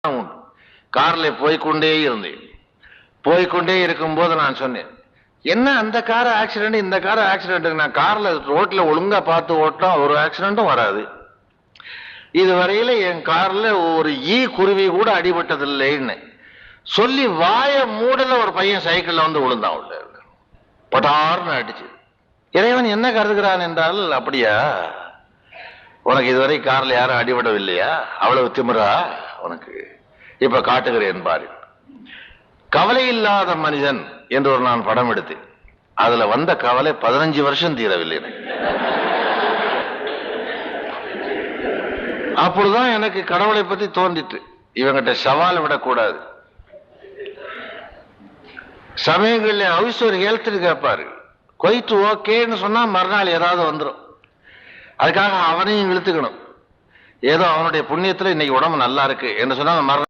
உண்டு. கார்ல போய்கொண்டே இருந்தேன். போய்கொண்டே இருக்கும்போது நான் சொன்னேன், என்ன அந்த கார் ஆக்சிடென்ட் இந்த கார் ஆக்சிடென்ட், நான் கார்ல ரோட்ல ஒழுங்கா பார்த்து ஓட்டா ஒரு ஆக்சிடென்ட்டும் வராது. இதுவரையில என் கார்ல ஒரு குருவி கூட அடிபட்டதில்லைன்னு சொல்லி வாய மூடல ஒரு பையன் சைக்கிள்ல வந்து விழுந்தான். உள்ள பட்டார்னு அடிச்சு. இறைவன் என்ன கருதுகிறான் என்றால், அப்படியா உனக்கு இதுவரை கார்ல யாரும் அடிபடவில்லையா, அவ்வளவு திமிரா உனக்கு, இப்ப காட்டுகிறேன் பாரு. கவலை இல்லாத மனிதன் என்று ஒரு நான் படம் எடுத்தேன். அதுல வந்த கவலை 15 வருஷம் தீரவில்லை எனக்கு. அப்பொழுதுதான் எனக்கு கடவுளை பத்தி தோன்றிட்டு, இவங்கிட்ட சவால் விடக்கூடாது. சமயங்கள்ல ஹவுஸ் ஒரு ஹெல்த் கேட்பாரு, கொயிட்டு ஓகேன்னு சொன்னா மறுநாள் ஏதாவது வந்துடும். அதுக்காக அவனையும் இழுத்துக்கணும். ஏதோ அவனுடைய புண்ணியத்துல இன்னைக்கு உடம்பு நல்லா இருக்கு என்று சொன்னா மறுநாள்